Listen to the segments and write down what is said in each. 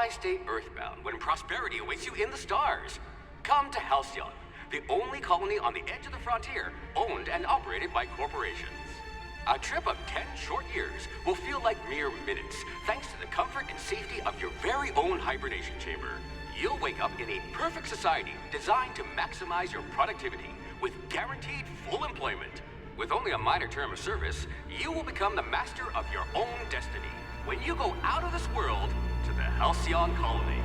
Why stay earthbound when prosperity awaits you in the stars? Come to Halcyon, the only colony on the edge of the frontier, owned and operated by corporations. A trip of 10 short years will feel like mere minutes, thanks to the comfort and safety of your very own hibernation chamber. You'll wake up in a perfect society designed to maximize your productivity, with guaranteed full employment. With only a minor term of service, you will become the master of your own destiny when you go out of this world to the Halcyon colony.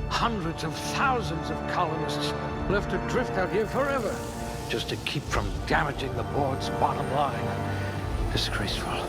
Hundreds of thousands of colonists left adrift out here forever, just to keep from damaging the board's bottom line. Disgraceful.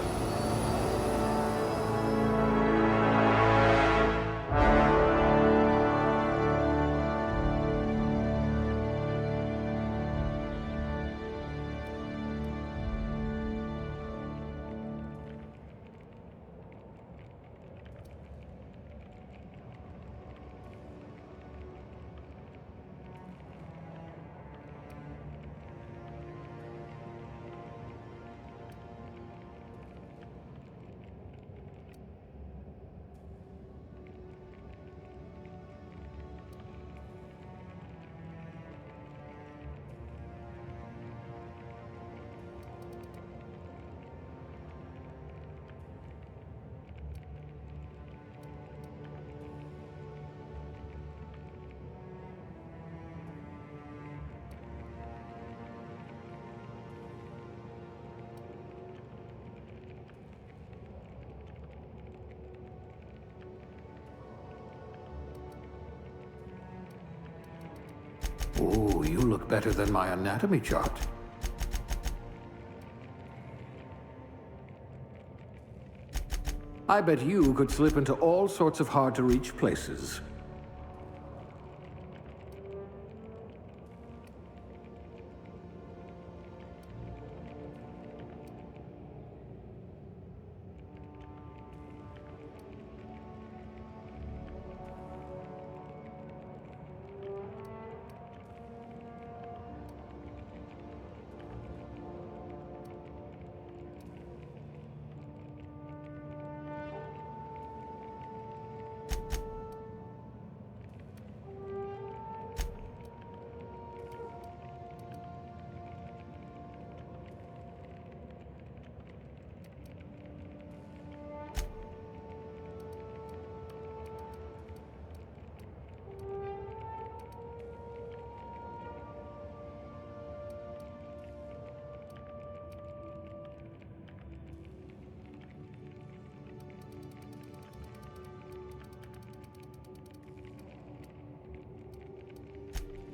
Ooh, you look better than my anatomy chart. I bet you could slip into all sorts of hard-to-reach places.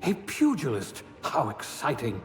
A pugilist! How exciting!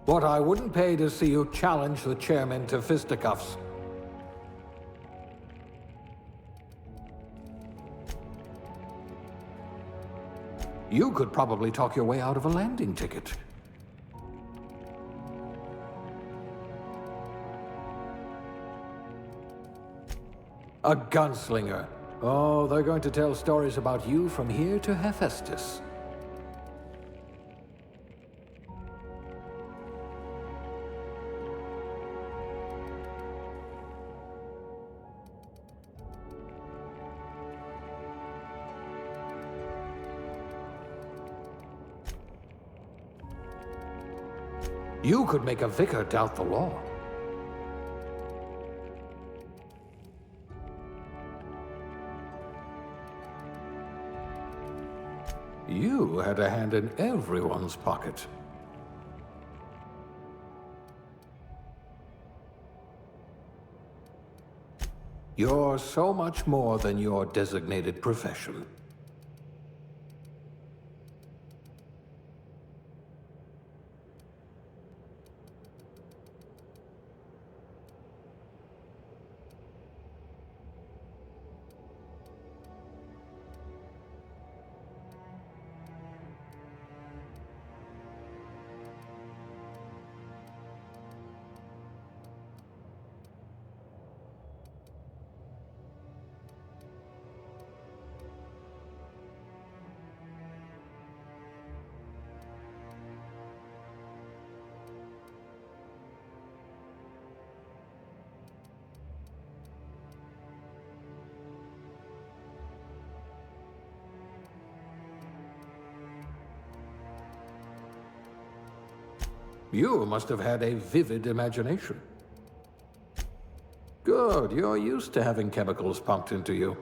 What I wouldn't pay to see you challenge the chairman to fisticuffs. You could probably talk your way out of a landing ticket. A gunslinger. Oh, they're going to tell stories about you from here to Hephaestus. You could make a vicar doubt the law. You had a hand in everyone's pocket. You're so much more than your designated profession. You must have had a vivid imagination. Good, you're used to having chemicals pumped into you.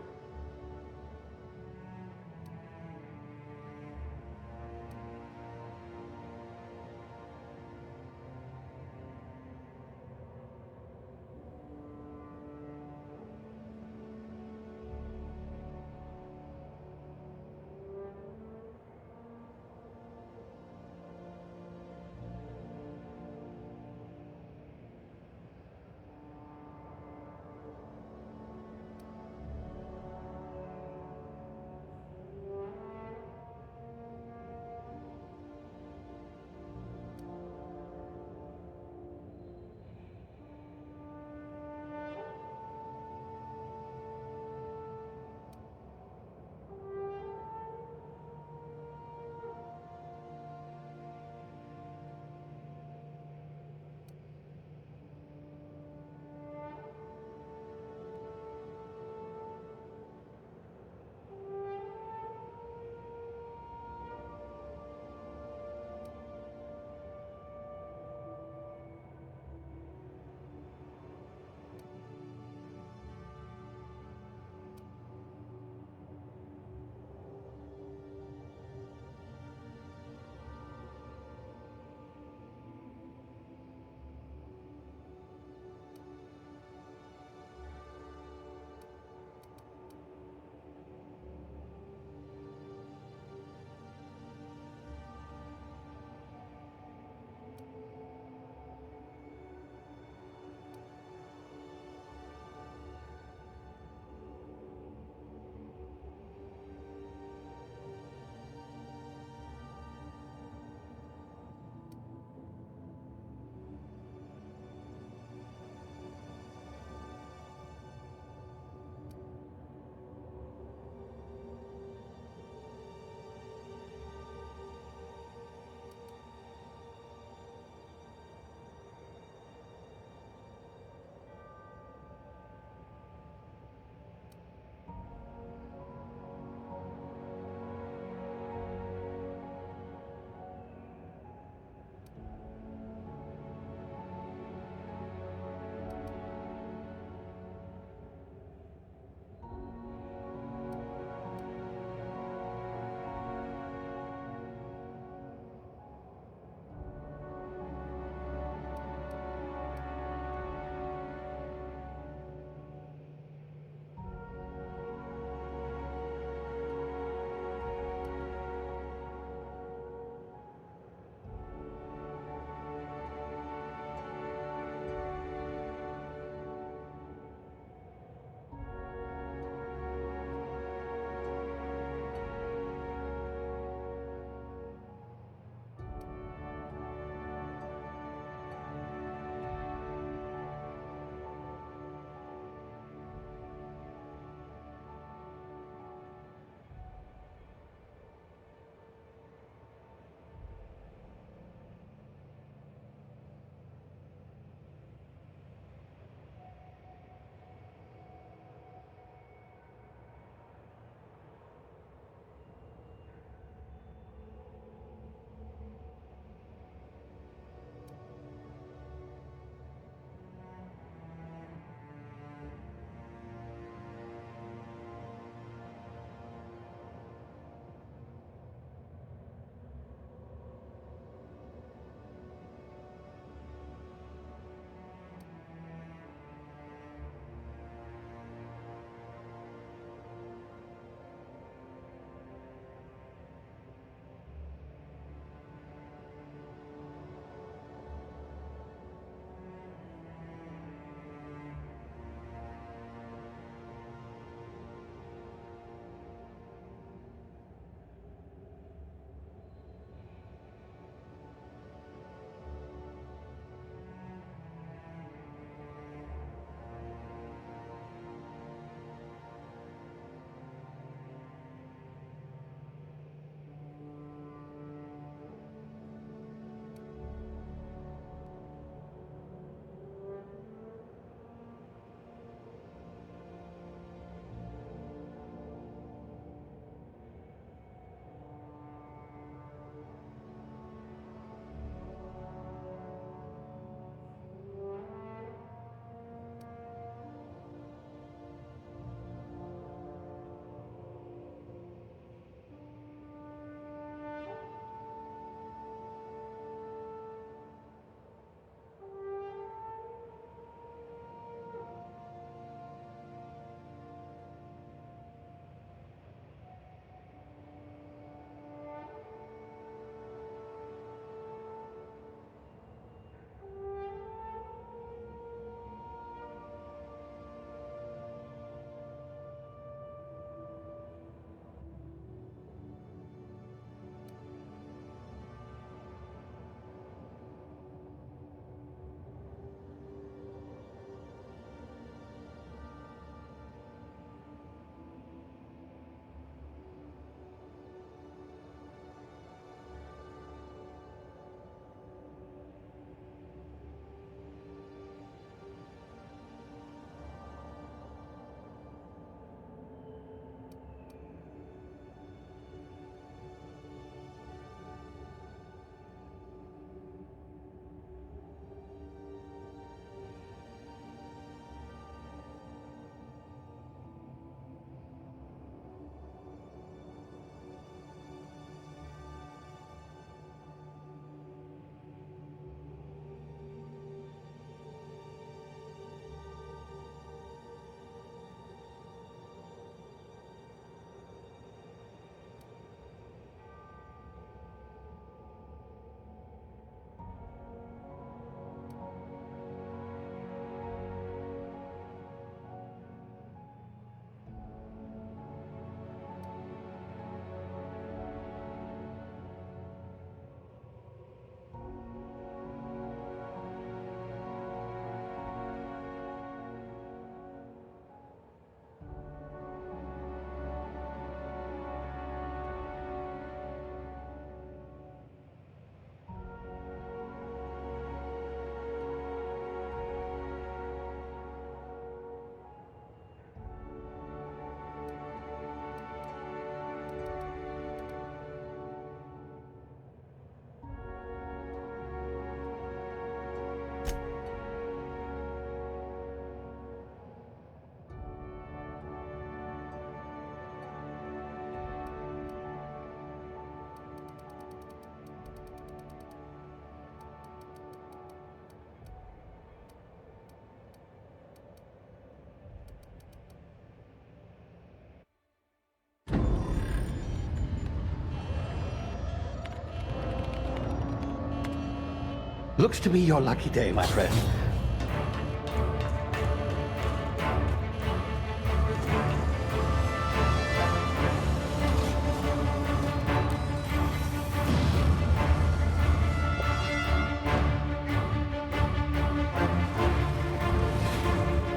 Looks to be your lucky day, my friend.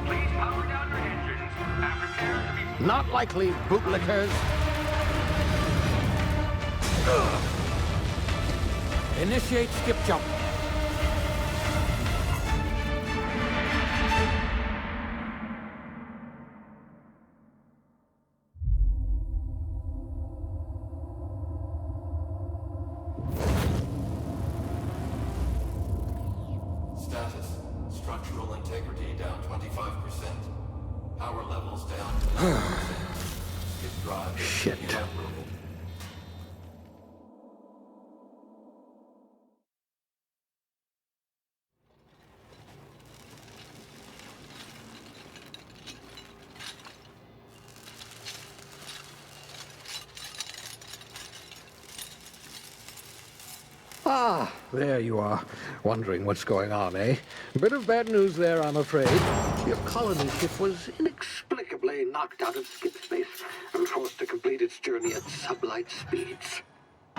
Please power down your engines and prepare to be... Not likely, bootlickers. Initiate skip jump. Status. Structural integrity down 25%. Power levels down to 90%. Skip drive Shit. inoperable. Ah, there you are. Wondering what's going on, eh? Bit of bad news there, I'm afraid. Your colony ship was inexplicably knocked out of skip space and forced to complete its journey at sublight speeds.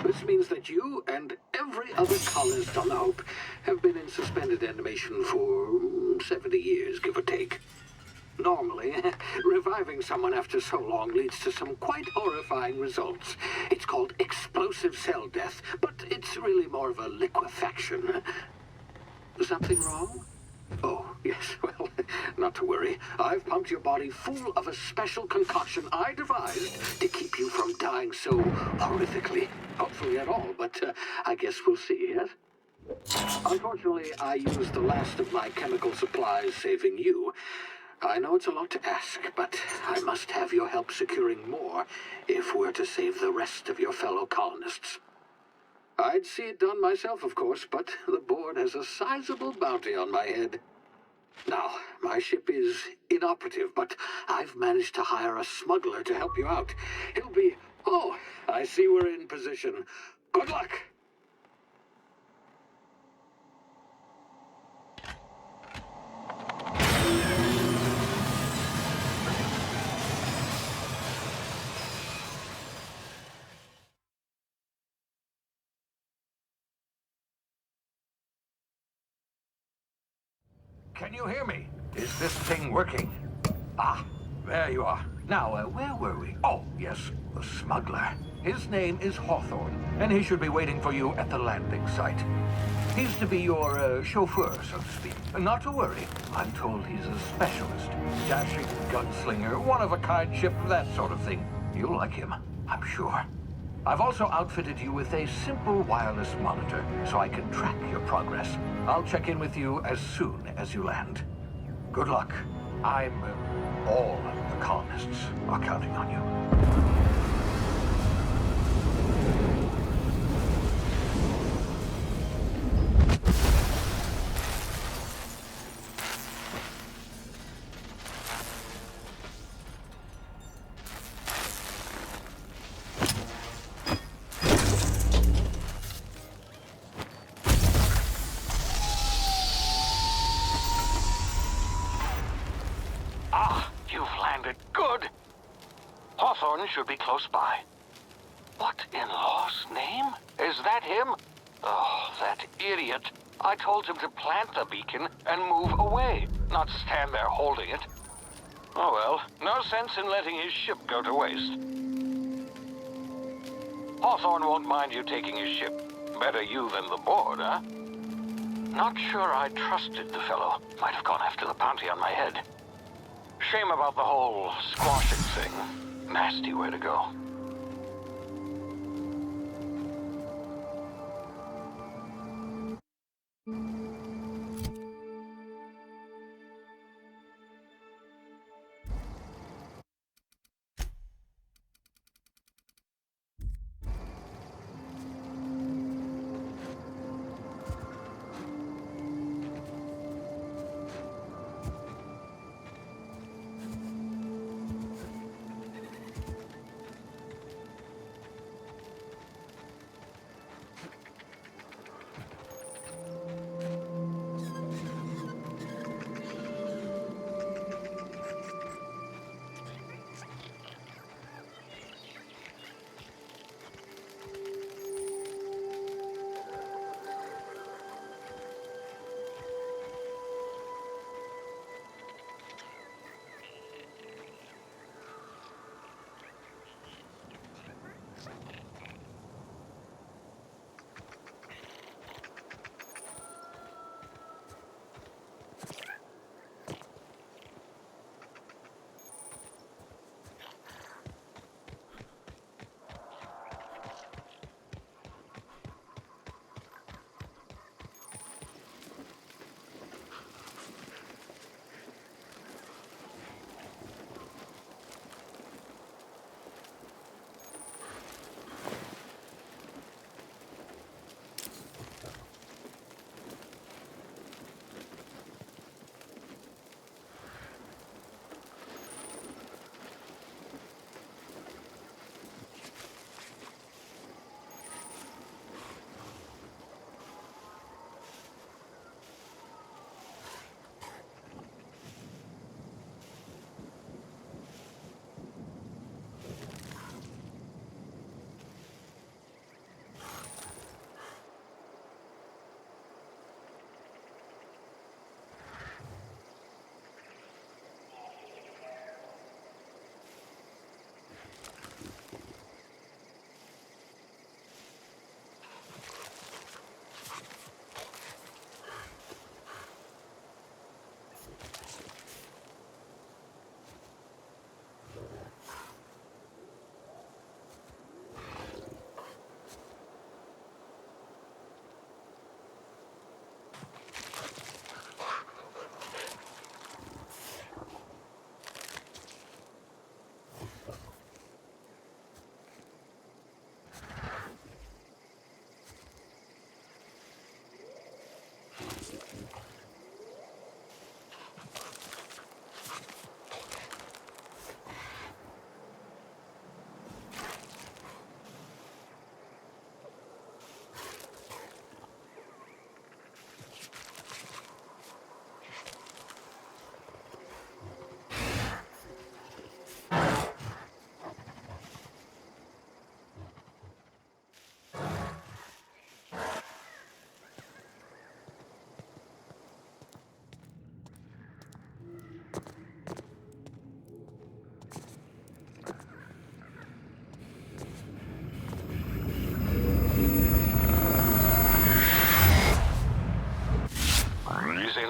This means that you and every other colonist on the Hope have been in suspended animation for 70 years, give or take. Normally, reviving someone after so long leads to some quite horrifying results. It's called explosive cell death, but it's really more of a liquefaction. Something wrong? Oh, yes, well, not to worry. I've pumped your body full of a special concoction I devised to keep you from dying so horrifically. Hopefully at all, but I guess we'll see, yes? Unfortunately, I used the last of my chemical supplies saving you. I know it's a lot to ask, but I must have your help securing more if we're to save the rest of your fellow colonists. I'd see it done myself, of course, but the board has a sizable bounty on my head. Now, my ship is inoperative, but I've managed to hire a smuggler to help you out. He'll be... Oh, I see we're in position. Good luck! Can you hear me? Is this thing working? Ah, there you are. Now, where were we? Oh, yes, the smuggler. His name is Hawthorne, and he should be waiting for you at the landing site. He's to be your chauffeur, so to speak. Not to worry. I'm told he's a specialist. Dashing gunslinger, one-of-a-kind ship, that sort of thing. You'll like him, I'm sure. I've also outfitted you with a simple wireless monitor, so I can track your progress. I'll check in with you as soon as you land. Good luck. All the colonists are counting on you. Good. Hawthorne should be close by. What in law's name? Is that him? Oh, that idiot. I told him to plant the beacon and move away, not stand there holding it. Oh well, no sense in letting his ship go to waste. Hawthorne won't mind you taking his ship. Better you than the board, huh? Not sure I trusted the fellow. Might have gone after the bounty on my head. Shame about the whole squashing thing. Nasty way to go.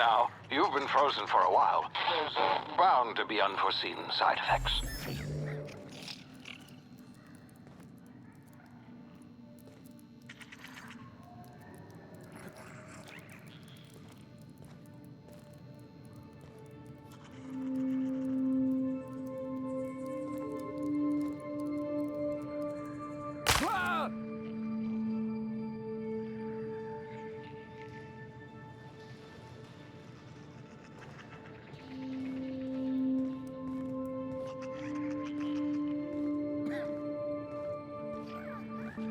now. You've been frozen for a while. There's bound to be unforeseen side effects.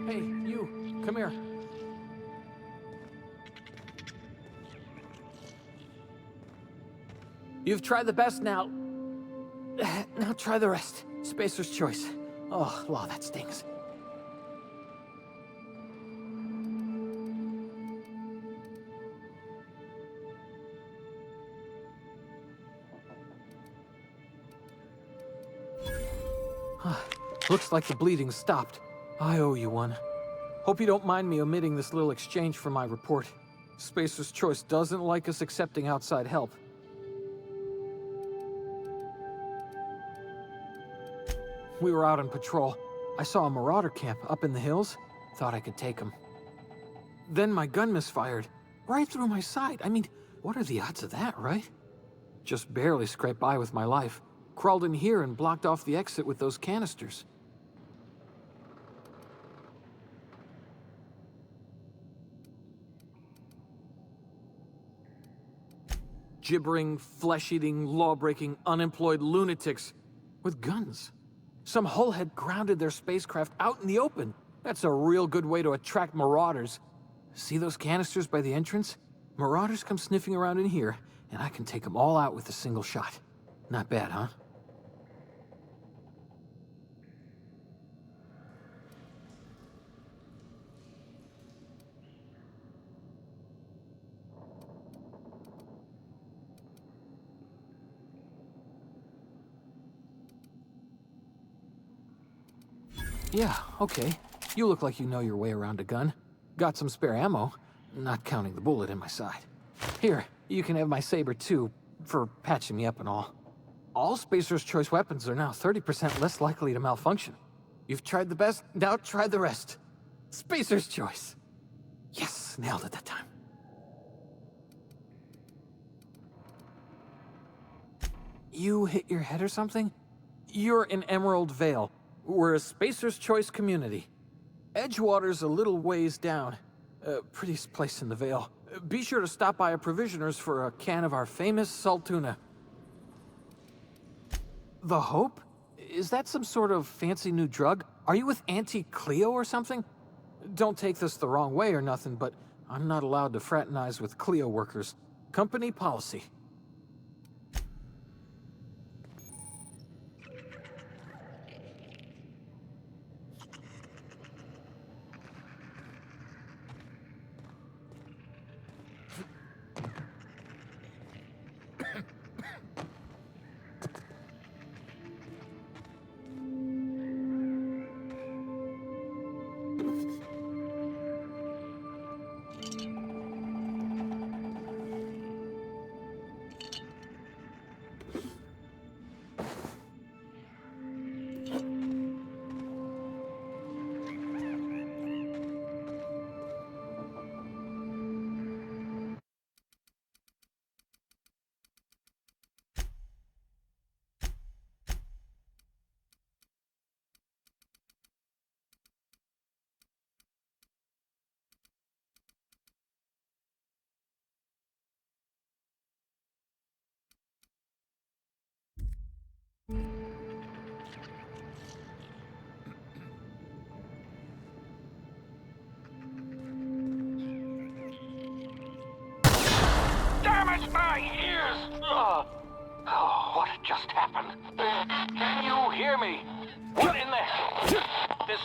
Hey, you, come here. You've tried the best now. Now try the rest. Spacer's choice. Oh, wow, that stings. Looks like the bleeding stopped. I owe you one. Hope you don't mind me omitting this little exchange from my report. Spacer's Choice doesn't like us accepting outside help. We were out on patrol. I saw a marauder camp up in the hills. Thought I could take them. Then my gun misfired. Right through my side. I mean, what are the odds of that, right? Just barely scraped by with my life. Crawled in here and blocked off the exit with those canisters. Gibbering, flesh-eating, law-breaking, unemployed lunatics with guns. Some hullhead grounded their spacecraft out in the open. That's a real good way to attract marauders. See those canisters by the entrance? Marauders come sniffing around in here, and I can take them all out with a single shot. Not bad, huh? Yeah, okay. You look like you know your way around a gun. Got some spare ammo, not counting the bullet in my side. Here, you can have my saber too, for patching me up and all. All Spacer's Choice weapons are now 30% less likely to malfunction. You've tried the best, now try the rest. Spacer's Choice. Yes, nailed it that time. You hit your head or something? You're in Emerald Vale. We're a Spacer's Choice community. Edgewater's a little ways down. Prettiest place in the Vale. Be sure to stop by a provisioner's for a can of our famous salt tuna. The Hope? Is that some sort of fancy new drug? Are you with Auntie Cleo or something? Don't take this the wrong way or nothing, but I'm not allowed to fraternize with Cleo workers. Company policy. Damage my ears! Oh, what just happened? Can you hear me? What in the... This...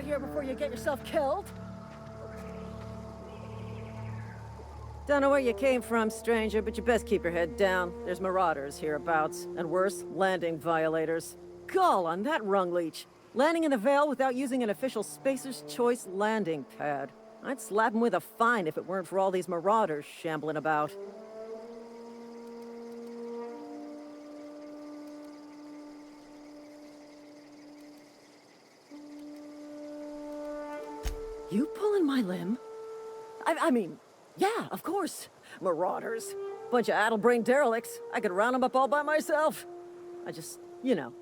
over here before you get yourself killed. Don't know where you came from, stranger, but you best keep your head down. There's marauders hereabouts, and worse, landing violators. Gall on that rung leech. Landing in the Vale without using an official Spacer's Choice landing pad. I'd slap him with a fine if it weren't for all these marauders shambling about. You pulling my limb? I mean, yeah, of course. Marauders. Bunch of addle-brained derelicts. I could round them up all by myself. I just, you know,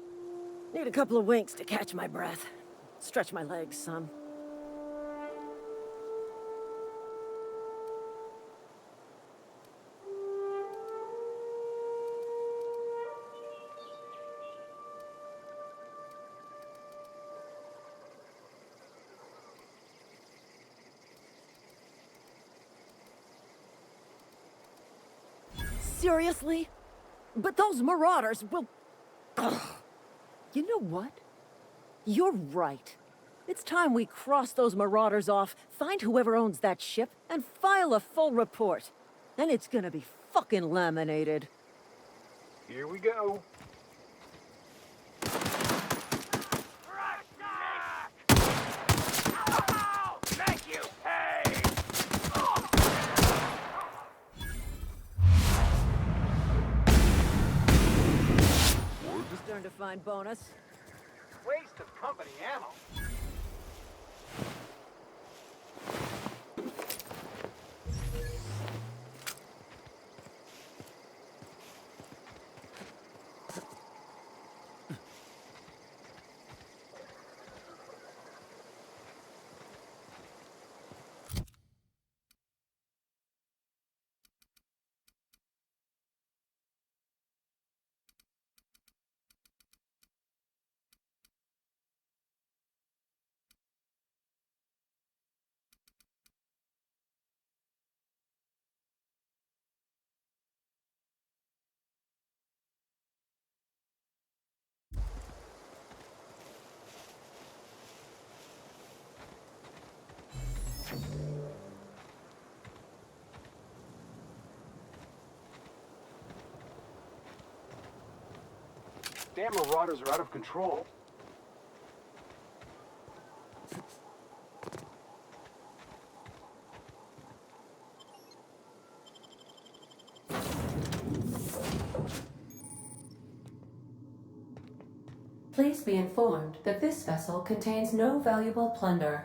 need a couple of winks to catch my breath. Stretch my legs some. Seriously? But those marauders will... Ugh. You know what? You're right. It's time we cross those marauders off, find whoever owns that ship, and file a full report. Then it's gonna be fucking laminated. Here we go. Starting to find bonus. Waste of company ammo. Damn marauders are out of control. Please be informed that this vessel contains no valuable plunder.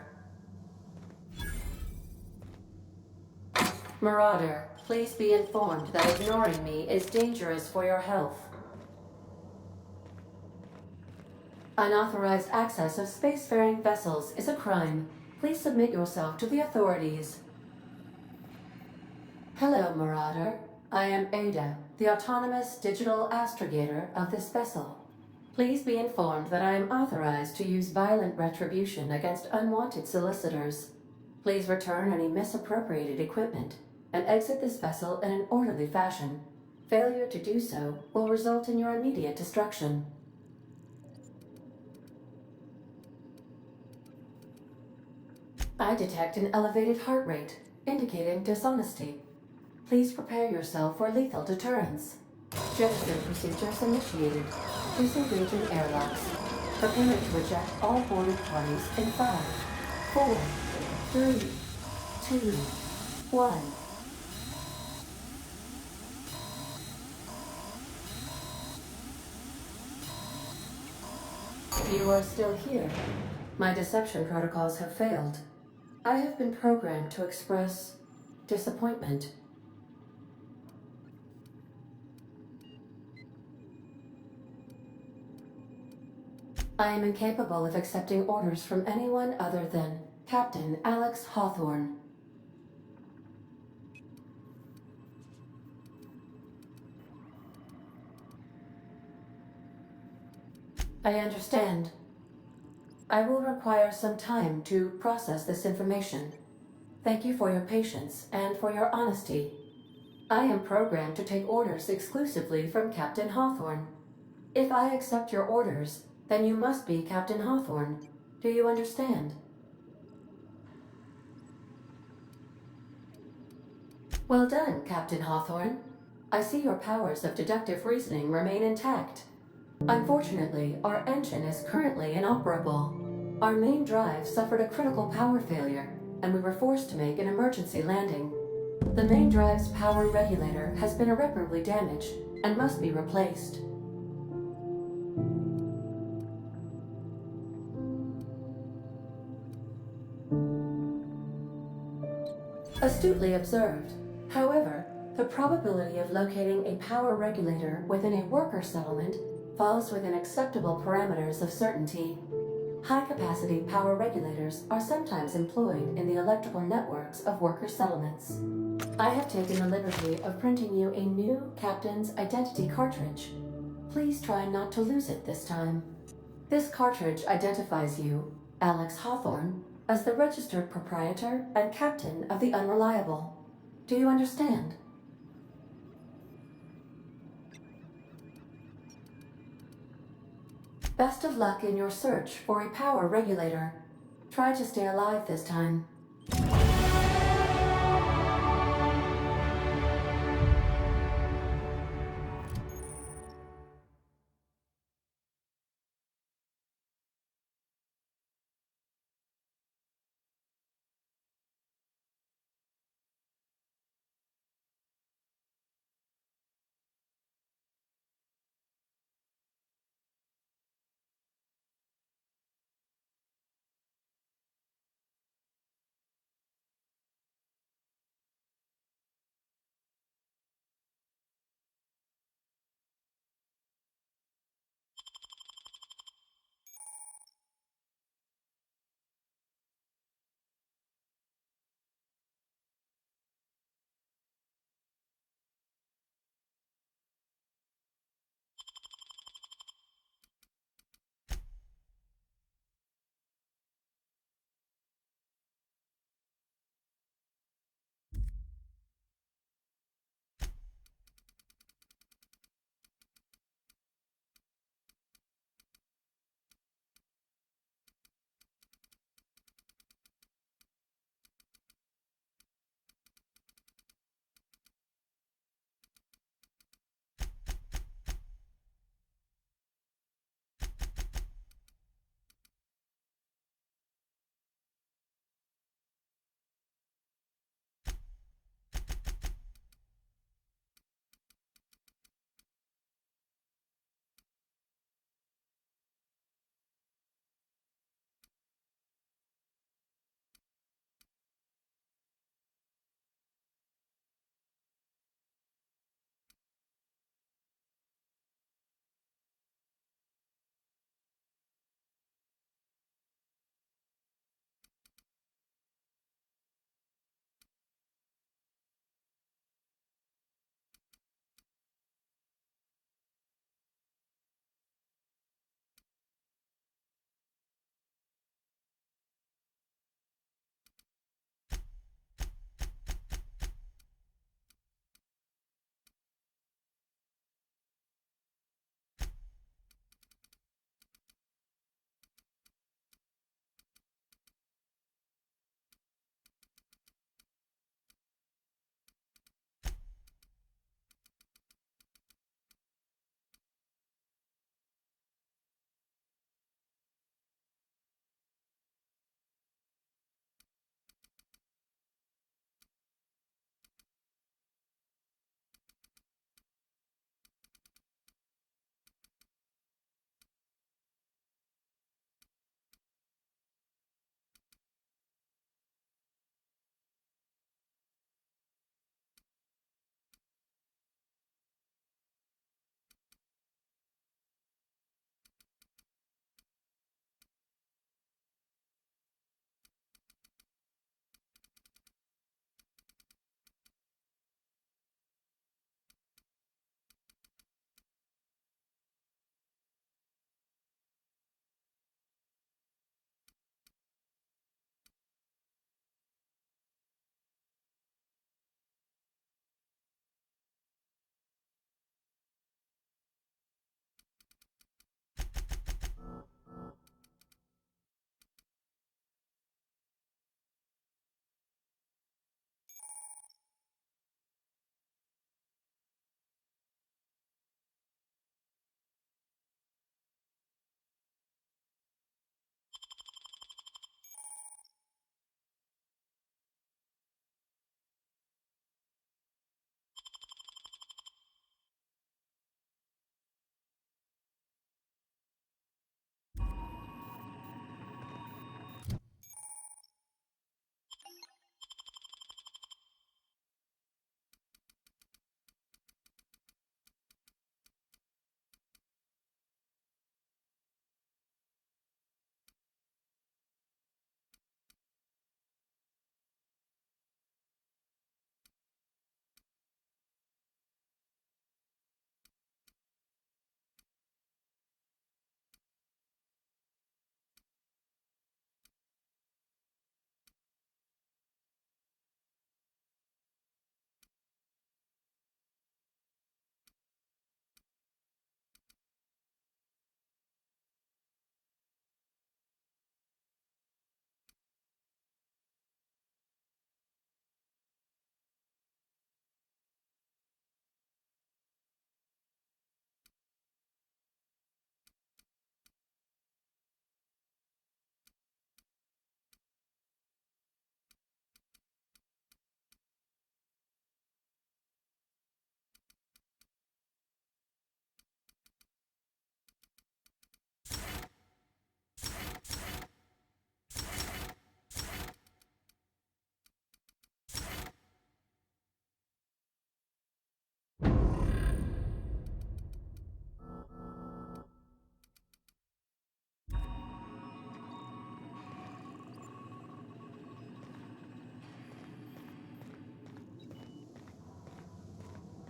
Marauder, please be informed that ignoring me is dangerous for your health. Unauthorized access of spacefaring vessels is a crime. Please submit yourself to the authorities. Hello, Marauder. I am Ada, the autonomous digital astrogator of this vessel. Please be informed that I am authorized to use violent retribution against unwanted solicitors. Please return any misappropriated equipment and exit this vessel in an orderly fashion. Failure to do so will result in your immediate destruction. I detect an elevated heart rate, indicating dishonesty. Please prepare yourself for lethal deterrence. Jettison procedures initiated. Disengaging airlocks. Preparing to eject all boarded parties in 5, 4, 3, 2, 1. You are still here. My deception protocols have failed. I have been programmed to express disappointment. I am incapable of accepting orders from anyone other than Captain Alex Hawthorne. I understand. I will require some time to process this information. Thank you for your patience and for your honesty. I am programmed to take orders exclusively from Captain Hawthorne. If I accept your orders, then you must be Captain Hawthorne. Do you understand? Well done, Captain Hawthorne. I see your powers of deductive reasoning remain intact. Unfortunately, our engine is currently inoperable. Our main drive suffered a critical power failure, and we were forced to make an emergency landing. The main drive's power regulator has been irreparably damaged and must be replaced. Astutely observed. However, the probability of locating a power regulator within a worker settlement falls within acceptable parameters of certainty. High-capacity power regulators are sometimes employed in the electrical networks of worker settlements. I have taken the liberty of printing you a new Captain's Identity cartridge. Please try not to lose it this time. This cartridge identifies you, Alex Hawthorne, as the registered proprietor and captain of the Unreliable. Do you understand? Best of luck in your search for a power regulator. Try to stay alive this time.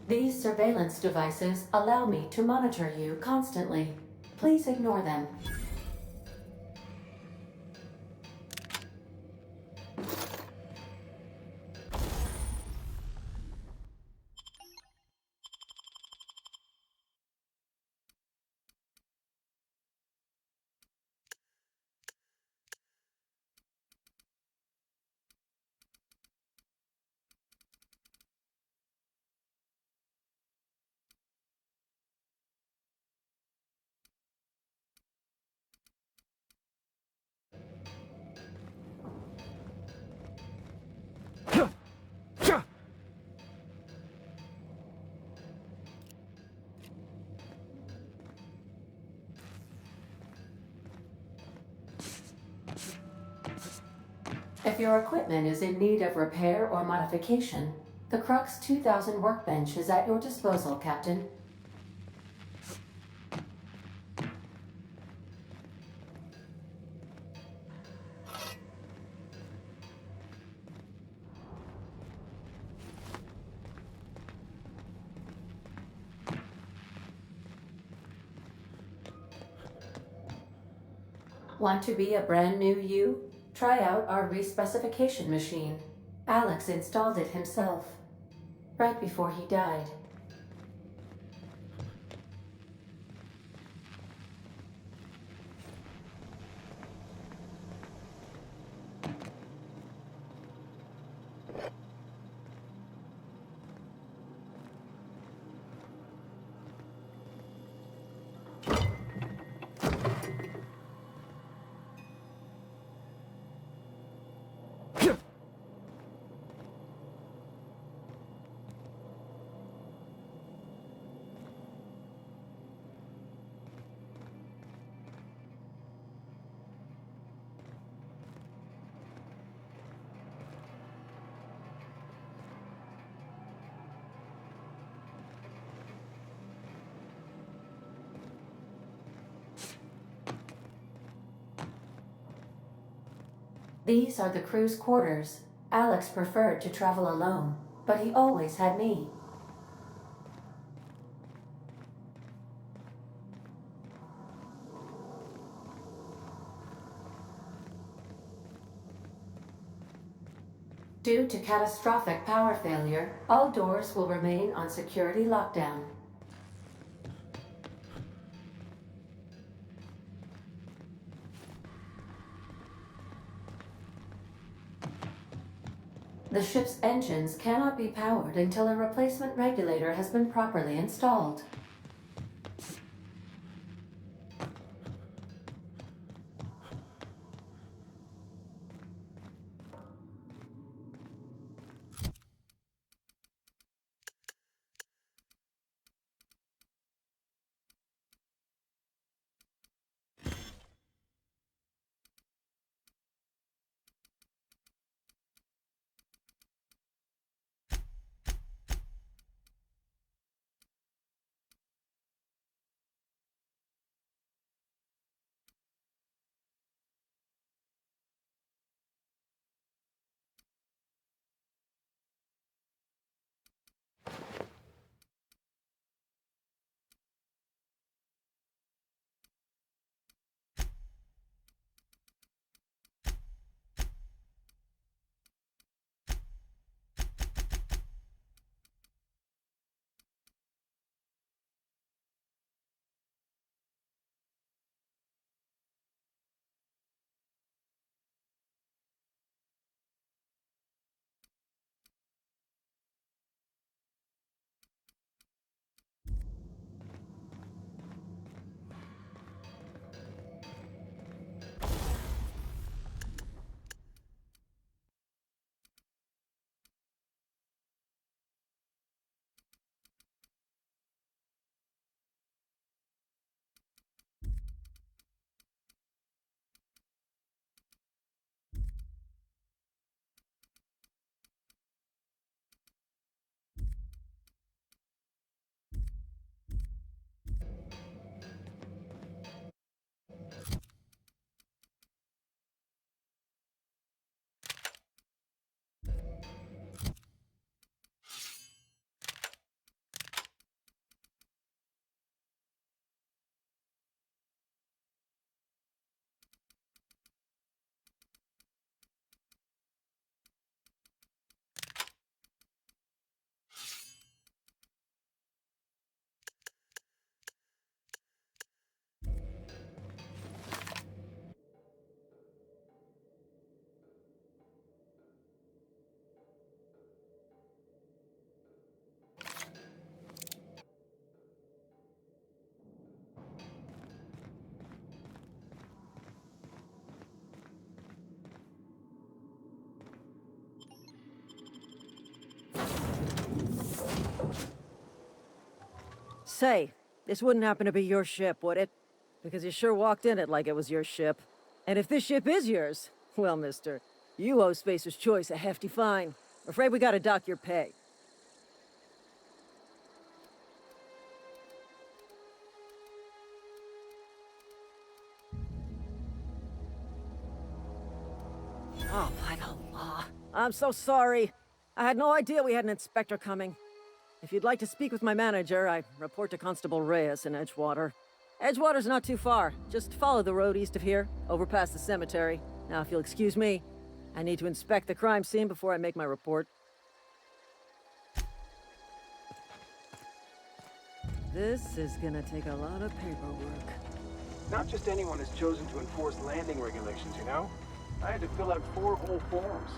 These surveillance devices allow me to monitor you constantly. Please ignore them. If your equipment is in need of repair or modification, the Crux 2000 workbench is at your disposal, Captain. Want to be a brand new you? Try out our respecification machine. Alex installed it himself, right before he died. These are the crew's quarters. Alex preferred to travel alone, but he always had me. Due to catastrophic power failure, all doors will remain on security lockdown. The ship's engines cannot be powered until a replacement regulator has been properly installed. Say, this wouldn't happen to be your ship, would it? Because you sure walked in it like it was your ship. And if this ship is yours, well, mister, you owe Spacer's Choice a hefty fine. Afraid we gotta dock your pay. Oh, by the law. I'm so sorry. I had no idea we had an inspector coming. If you'd like to speak with my manager, I report to Constable Reyes in Edgewater. Edgewater's not too far. Just follow the road east of here, over past the cemetery. Now, if you'll excuse me, I need to inspect the crime scene before I make my report. This is gonna take a lot of paperwork. Not just anyone is chosen to enforce landing regulations, you know? I had to fill out 4 whole forms.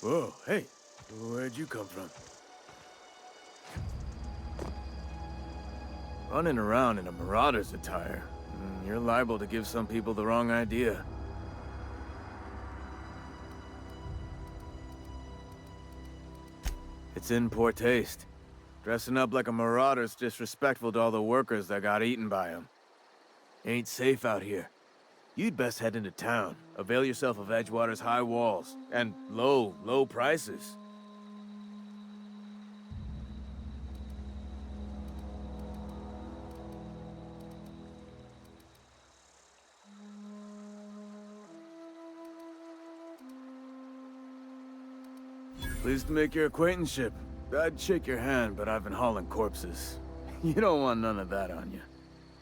Whoa, hey, where'd you come from? Running around in a marauder's attire. You're liable to give some people the wrong idea. It's in poor taste. Dressing up like a marauder's disrespectful to all the workers that got eaten by them. Ain't safe out here. You'd best head into town. Avail yourself of Edgewater's high walls and low prices. Pleased to make your acquaintanceship. I'd shake your hand, but I've been hauling corpses. You don't want none of that on you.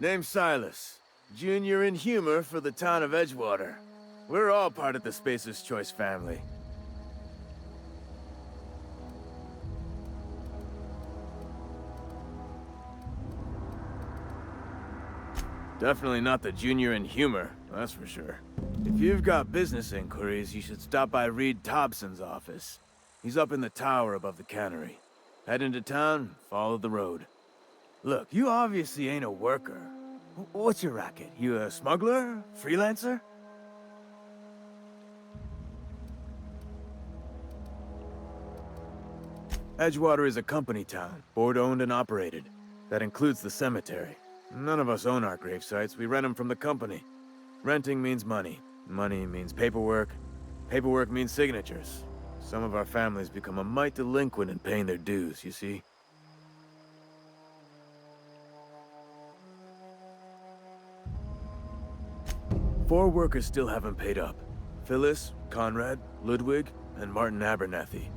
Name's Silas. Junior in humor for the town of Edgewater. We're all part of the Spacer's Choice family. Definitely not the junior in humor, that's for sure. If you've got business inquiries, you should stop by Reed Thompson's office. He's up in the tower above the cannery. Head into town, follow the road. Look, you obviously ain't a worker. What's your racket? You a smuggler? Freelancer? Edgewater is a company town, board-owned and operated. That includes the cemetery. None of us own our grave sites, we rent them from the company. Renting means money. Money means paperwork. Paperwork means signatures. Some of our families become a mite delinquent in paying their dues, you see? Four workers still haven't paid up. Phyllis, Conrad, Ludwig, and Martin Abernathy.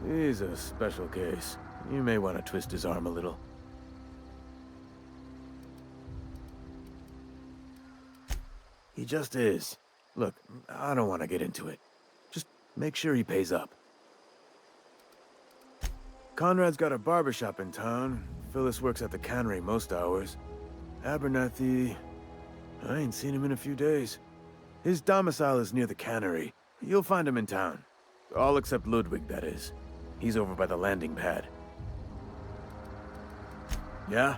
He's a special case. You may want to twist his arm a little. He just is. Look, I don't want to get into it. Just make sure he pays up. Conrad's got a barbershop in town. Phyllis works at the cannery most hours. Abernathy... I ain't seen him in a few days. His domicile is near the cannery. You'll find him in town. All except Ludwig, that is. He's over by the landing pad. Yeah?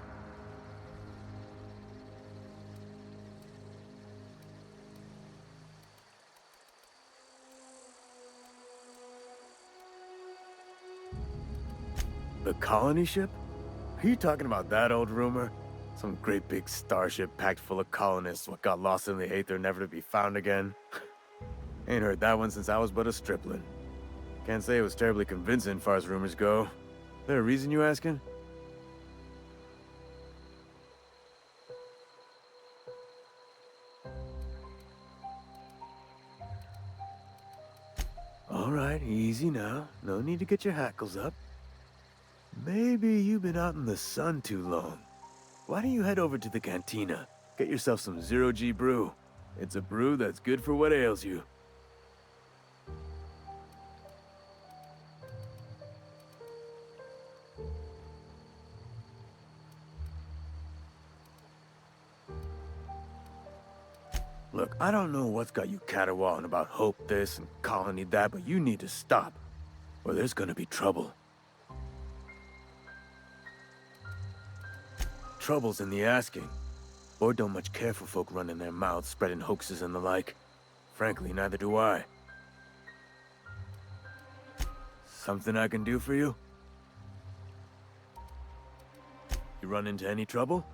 The colony ship? Are you talking about that old rumor? Some great big starship packed full of colonists what got lost in the aether never to be found again? Ain't heard that one since I was but a stripling. Can't say it was terribly convincing far as rumors go. There a reason you asking? Alright, easy now. No need to get your hackles up. Maybe you've been out in the sun too long. Why don't you head over to the cantina? Get yourself some zero-G brew. It's a brew that's good for what ails you. Look, I don't know what's got you caterwauling about hope this and colony that, but you need to stop, or there's gonna be trouble. Trouble's in the asking. Board don't much care for folk running their mouths, spreading hoaxes and the like. Frankly, neither do I. Something I can do for you? You run into any trouble?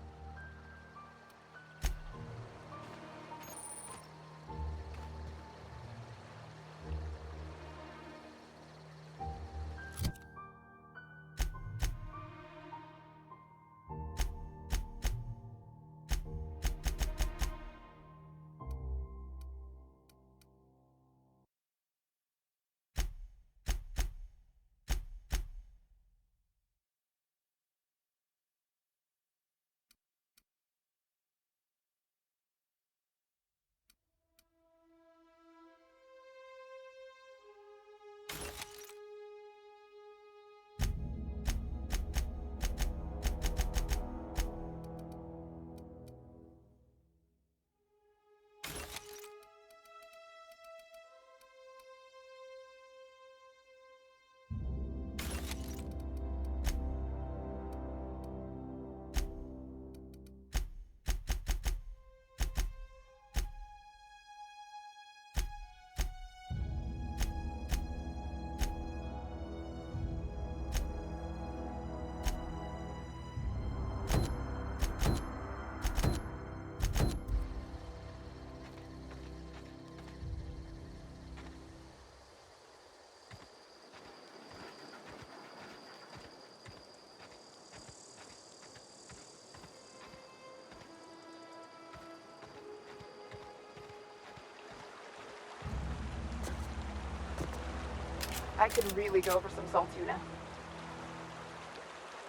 I could really go for some salt tuna.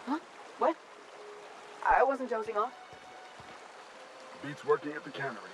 Huh? What? I wasn't dozing off. Beats working at the cannery.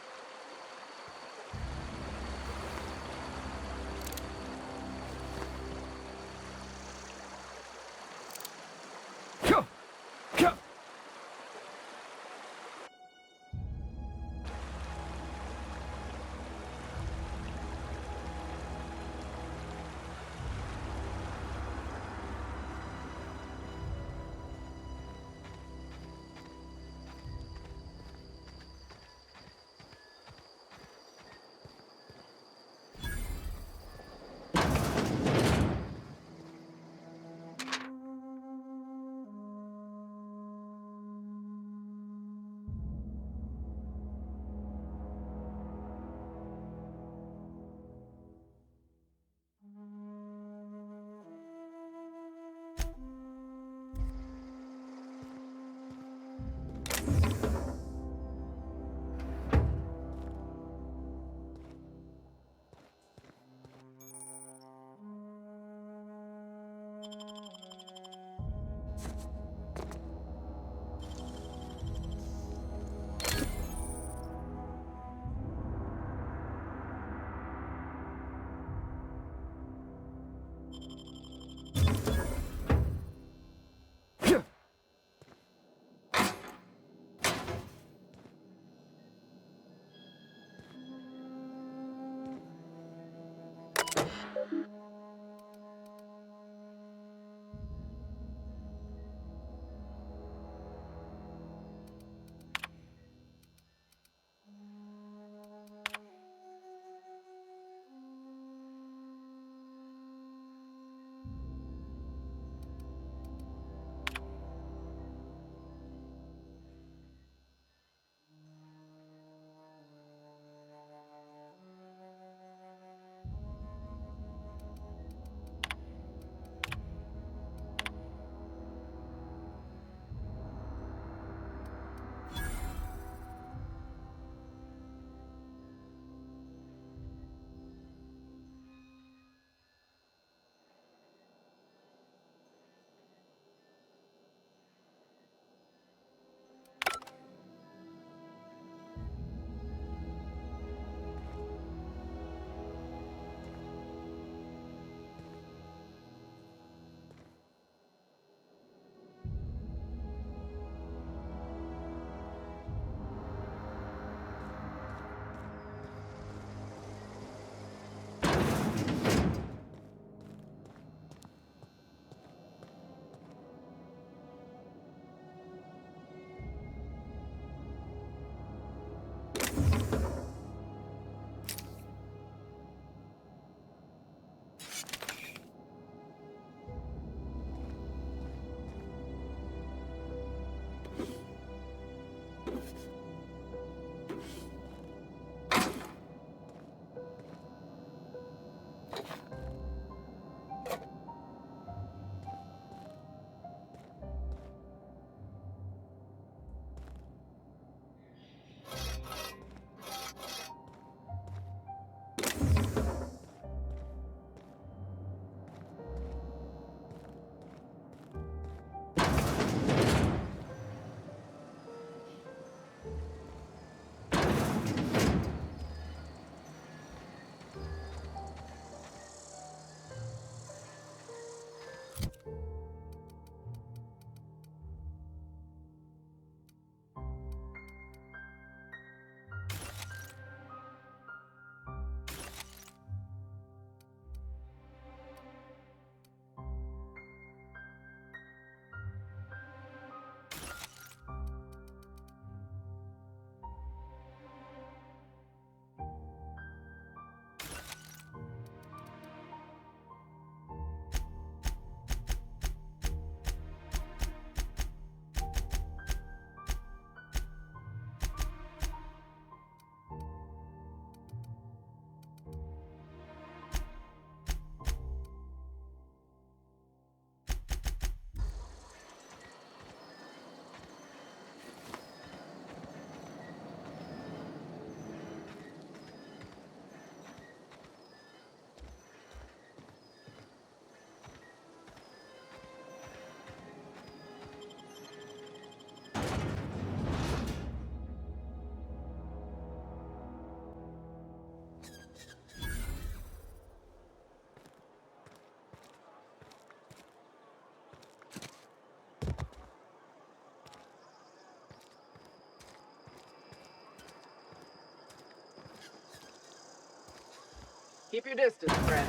Keep your distance, friend.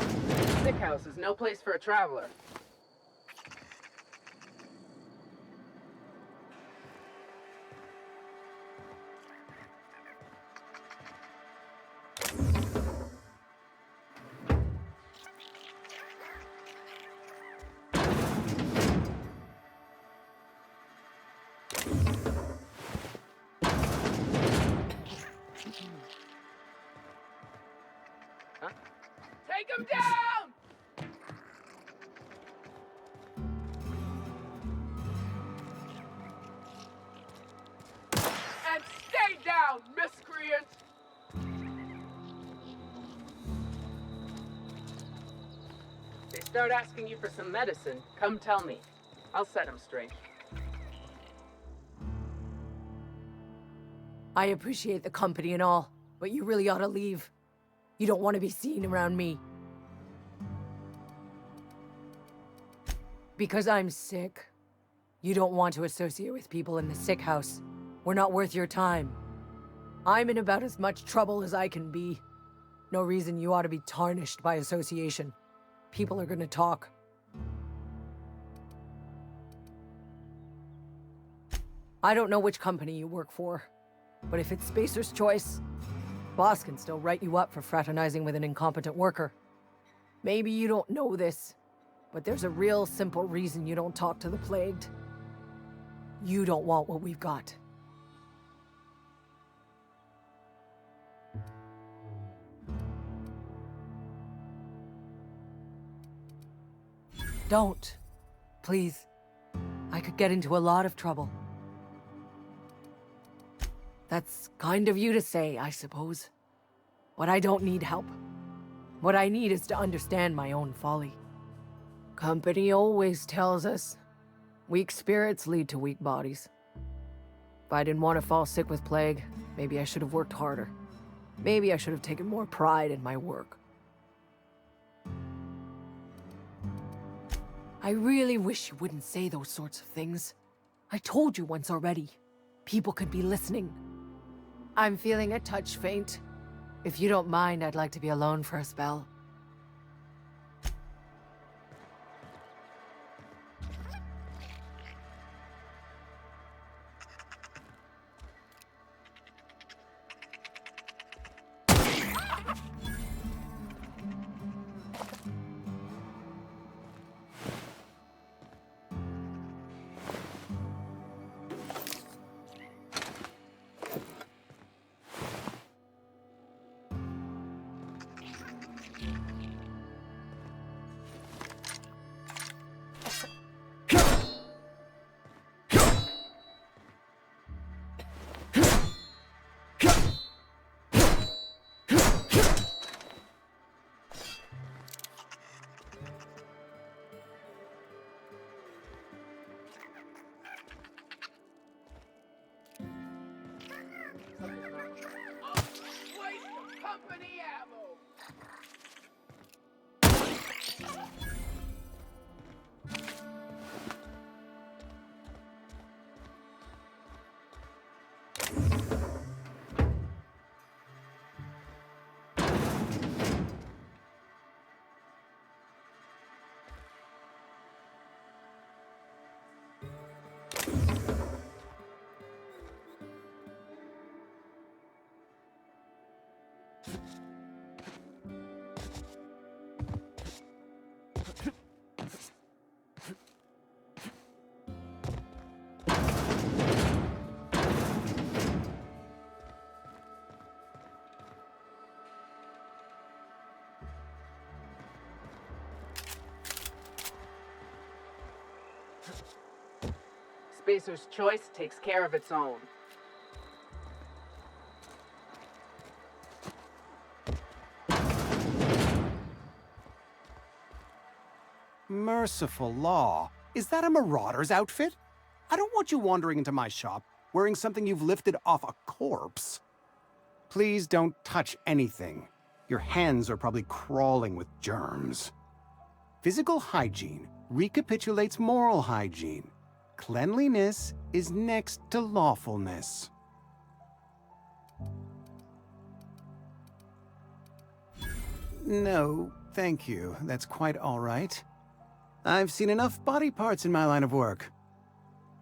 Sick house is no place for a traveler. Take him down! And stay down, miscreant! They start asking you for some medicine, come tell me. I'll set them straight. I appreciate the company and all, but you really ought to leave. You don't want to be seen around me. Because I'm sick. You don't want to associate with people in the sick house. We're not worth your time. I'm in about as much trouble as I can be. No reason you ought to be tarnished by association. People are gonna talk. I don't know which company you work for, but if it's Spacer's Choice, boss can still write you up for fraternizing with an incompetent worker. Maybe you don't know this, but there's a real simple reason you don't talk to the plagued. You don't want what we've got. Don't. Please. I could get into a lot of trouble. That's kind of you to say, I suppose. But I don't need help. What I need is to understand my own folly. Company always tells us, weak spirits lead to weak bodies. If I didn't want to fall sick with plague, maybe I should have worked harder. Maybe I should have taken more pride in my work. I really wish you wouldn't say those sorts of things. I told you once already. People could be listening. I'm feeling a touch faint. If you don't mind, I'd like to be alone for a spell. Company ammo! Spacer's Choice takes care of its own. Merciful law. Is that a marauder's outfit? I don't want you wandering into my shop wearing something you've lifted off a corpse. Please don't touch anything. Your hands are probably crawling with germs. Physical hygiene recapitulates moral hygiene. Cleanliness is next to lawfulness. No, thank you. That's quite all right. I've seen enough body parts in my line of work.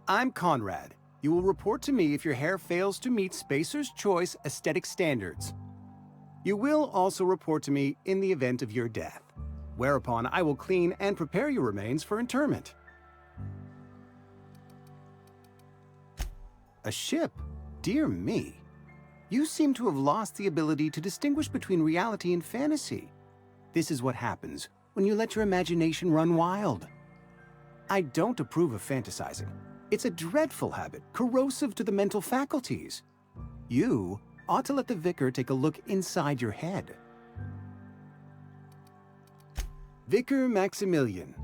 I'm Conrad. You will report to me if your hair fails to meet Spacer's Choice aesthetic standards. You will also report to me in the event of your death, whereupon I will clean and prepare your remains for interment. A ship? Dear me. You seem to have lost the ability to distinguish between reality and fantasy. This is what happens when you let your imagination run wild. I don't approve of fantasizing. It's a dreadful habit, corrosive to the mental faculties. You ought to let the vicar take a look inside your head. Vicar Maximilian,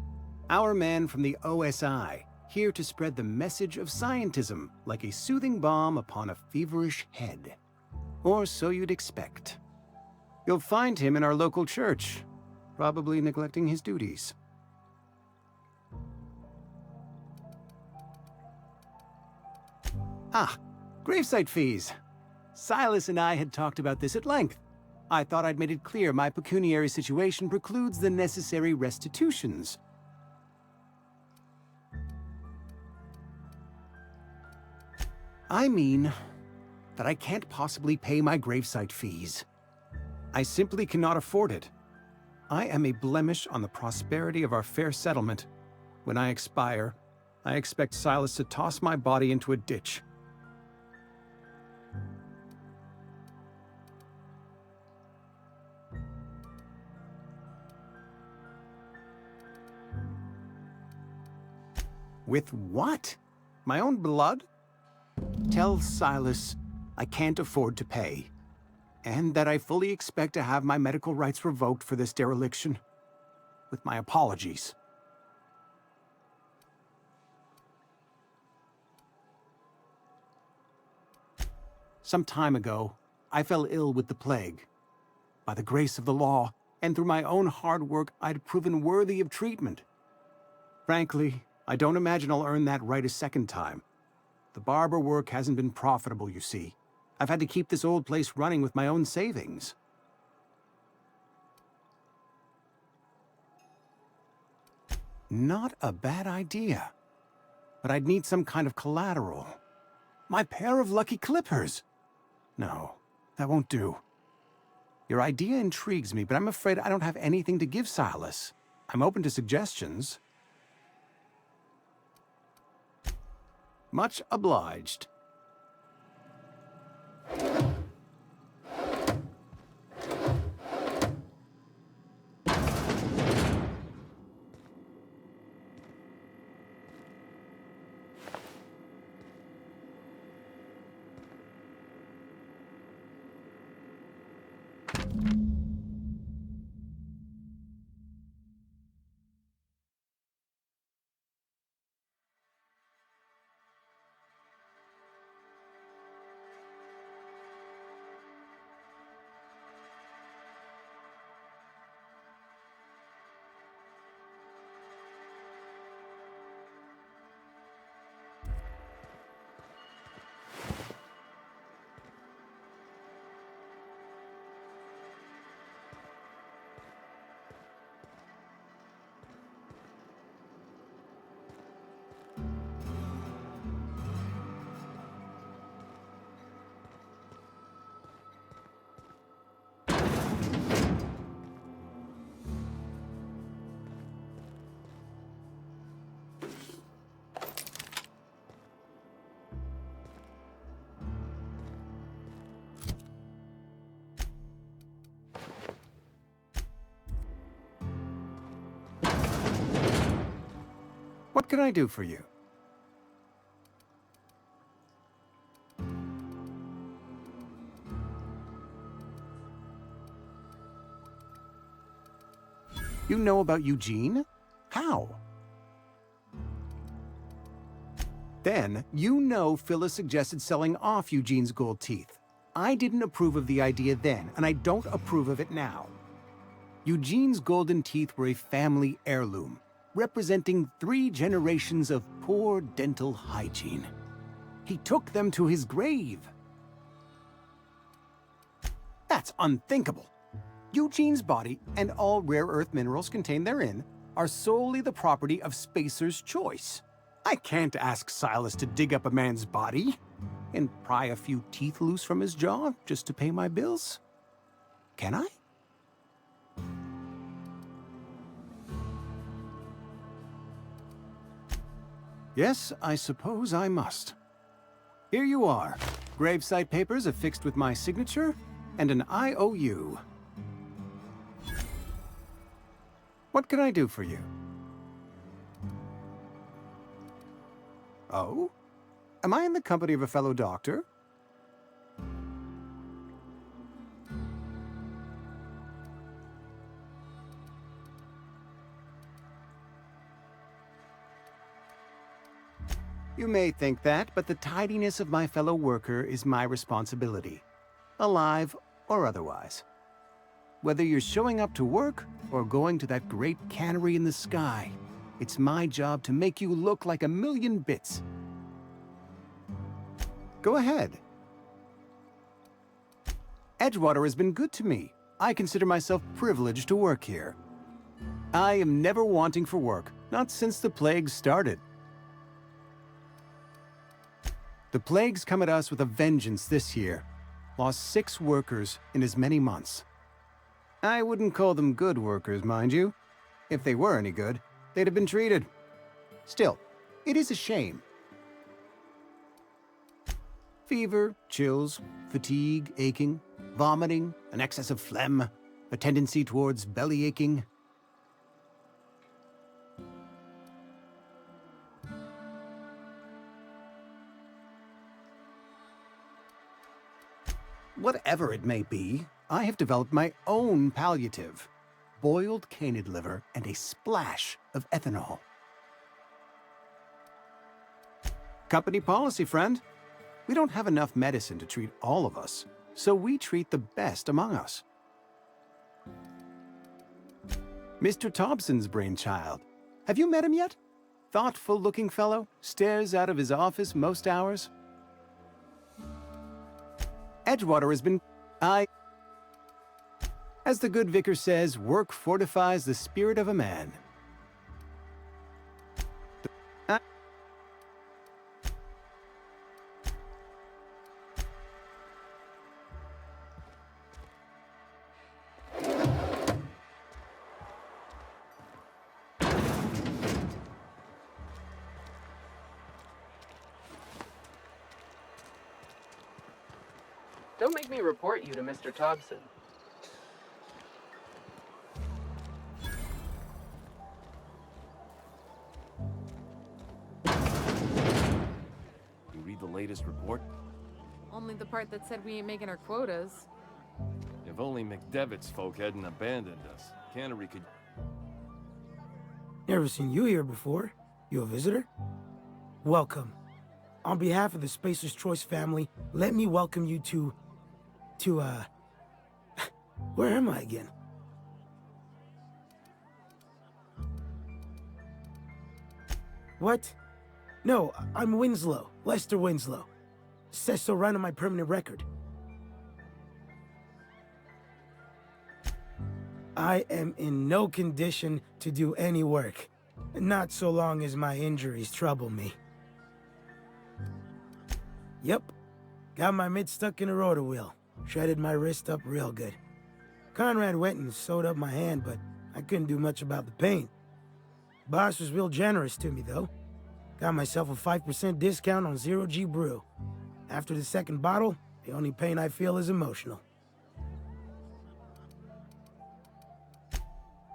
our man from the OSI, here to spread the message of scientism like a soothing balm upon a feverish head. Or so you'd expect. You'll find him in our local church, probably neglecting his duties. Ah, gravesite fees. Silas and I had talked about this at length. I thought I'd made it clear my pecuniary situation precludes the necessary restitutions. I mean that I can't possibly pay my gravesite fees. I simply cannot afford it. I am a blemish on the prosperity of our fair settlement. When I expire, I expect Silas to toss my body into a ditch. With what? My own blood? Tell Silas I can't afford to pay, and that I fully expect to have my medical rights revoked for this dereliction. With my apologies. Some time ago, I fell ill with the plague. By the grace of the law, and through my own hard work, I'd proven worthy of treatment. Frankly, I don't imagine I'll earn that right a second time. The barber work hasn't been profitable, you see. I've had to keep this old place running with my own savings. Not a bad idea. But I'd need some kind of collateral. My pair of lucky clippers! No, that won't do. Your idea intrigues me, but I'm afraid I don't have anything to give Silas. I'm open to suggestions. Much obliged. What can I do for you? You know about Eugene? How? Then, you know Phyllis suggested selling off Eugene's gold teeth. I didn't approve of the idea then, and I don't approve of it now. Eugene's golden teeth were a family heirloom, representing 3 generations of poor dental hygiene. He took them to his grave. That's unthinkable. Eugene's body and all rare earth minerals contained therein are solely the property of Spacer's choice. I can't ask Silas to dig up a man's body and pry a few teeth loose from his jaw just to pay my bills. Can I? Yes, I suppose I must. Here you are. Gravesite papers affixed with my signature and an IOU. What can I do for you? Oh? Am I in the company of a fellow doctor? You may think that, but the tidiness of my fellow worker is my responsibility, alive or otherwise. Whether you're showing up to work or going to that great cannery in the sky, it's my job to make you look like a million bits. Go ahead. Edgewater has been good to me. I consider myself privileged to work here. I am never wanting for work, not since the plague started. The plague's come at us with a vengeance this year. Lost 6 workers in as many months. I wouldn't call them good workers, mind you. If they were any good, they'd have been treated. Still, it is a shame. Fever, chills, fatigue, aching, vomiting, an excess of phlegm, a tendency towards belly aching. Whatever it may be, I have developed my own palliative. Boiled canid liver and a splash of ethanol. Company policy, friend. We don't have enough medicine to treat all of us, so we treat the best among us. Mr. Thompson's brainchild. Have you met him yet? Thoughtful-looking fellow, stares out of his office most hours. Edgewater has been... As the good vicar says, work fortifies the spirit of a man. Don't make me report you to Mr. Thompson. You read the latest report? Only the part that said we ain't making our quotas. If only McDevitt's folk hadn't abandoned us, Cannery could... Never seen you here before. You a visitor? Welcome. On behalf of the Spacer's Choice family, let me welcome you to where am I again? What? No, I'm Winslow. Lester Winslow. Says so right on my permanent record. I am in no condition to do any work. Not so long as my injuries trouble me. Yep. Got my mid stuck in a rotor wheel. Shredded my wrist up real good. Conrad went and sewed up my hand, but I couldn't do much about the pain. Boss was real generous to me, though. Got myself a 5% discount on Zero G Brew. After the second bottle, the only pain I feel is emotional.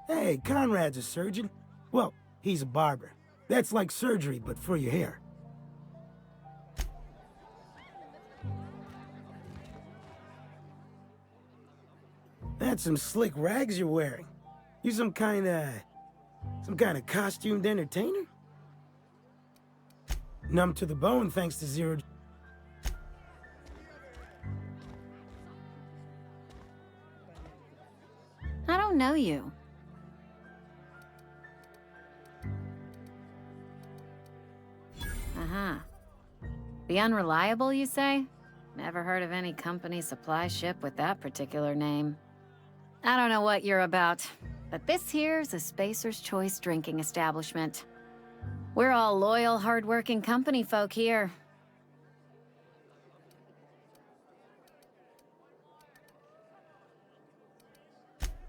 Hey, Conrad's a surgeon. Well, he's a barber. That's like surgery, but for your hair. That's some slick rags you're wearing. You some kind of costumed entertainer? Numb to the bone thanks to Zero. I don't know you. Uh-huh. The Unreliable, you say? Never heard of any company supply ship with that particular name. I don't know what you're about, but this here's a Spacer's Choice drinking establishment. We're all loyal, hard-working company folk here.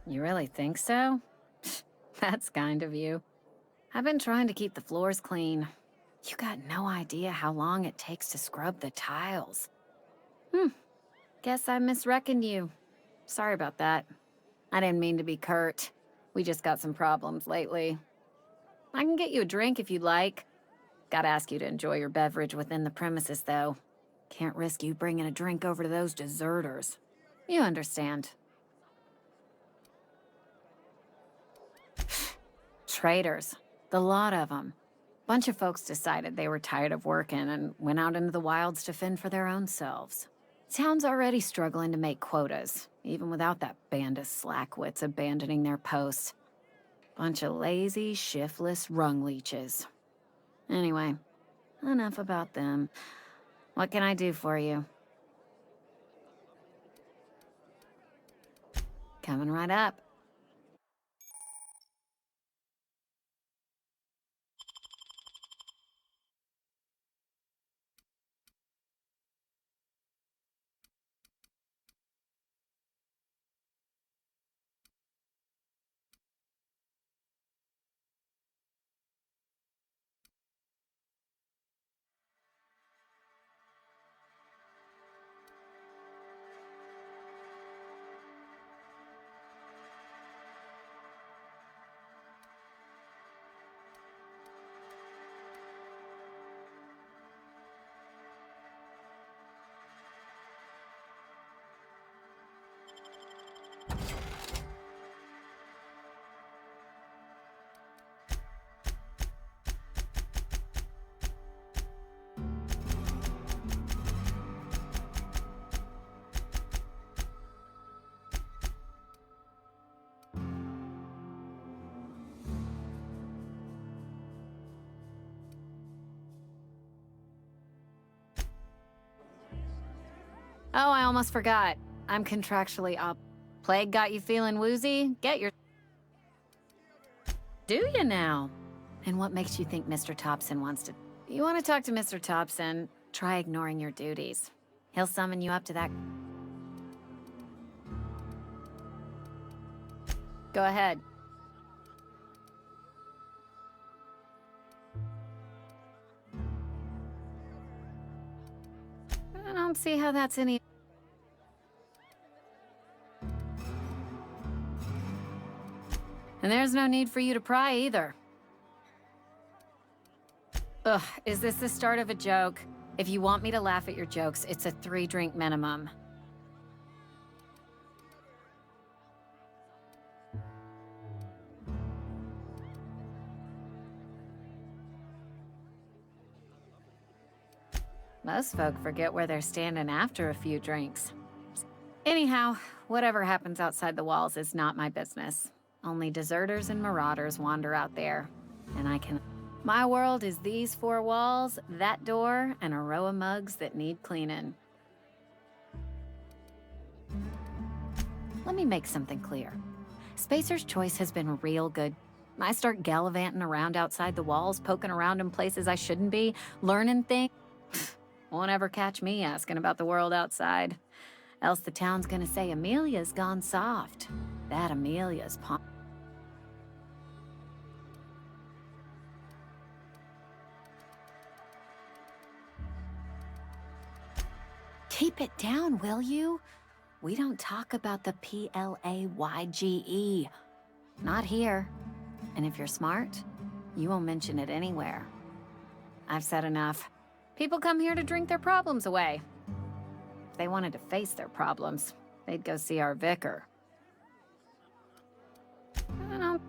You really think so? That's kind of you. I've been trying to keep the floors clean. You got no idea how long it takes to scrub the tiles. Guess I misreckoned you. Sorry about that. I didn't mean to be curt. We just got some problems lately. I can get you a drink if you'd like. Gotta ask you to enjoy your beverage within the premises, though. Can't risk you bringing a drink over to those deserters. You understand. Traitors. The lot of them. Bunch of folks decided they were tired of working and went out into the wilds to fend for their own selves. Town's already struggling to make quotas, even without that band of slackwits abandoning their posts. Bunch of lazy, shiftless rung leeches. Anyway, enough about them. What can I do for you? Coming right up. Oh, I almost forgot. I'm contractually up. Plague got you feeling woozy? Get your... Do you now? And what makes you think Mr. Thompson wants to... You want to talk to Mr. Thompson, try ignoring your duties. He'll summon you up to that... Go ahead. I don't see how that's any... And there's no need for you to pry either. Ugh, is this the start of a joke? If you want me to laugh at your jokes, it's a 3-drink minimum. Most folk forget where they're standing after a few drinks. Anyhow, whatever happens outside the walls is not my business. Only deserters and marauders wander out there, and I can... My world is these 4 walls, that door, and a row of mugs that need cleaning. Let me make something clear. Spacer's Choice has been real good. I start gallivanting around outside the walls, poking around in places I shouldn't be, learning things. Won't ever catch me asking about the world outside. Else the town's gonna say Amelia's gone soft. That Amelia's pawn. Keep it down, will you? We don't talk about the PLAYGE. Not here. And if you're smart, you won't mention it anywhere. I've said enough. People come here to drink their problems away. If they wanted to face their problems, they'd go see our vicar. I don't...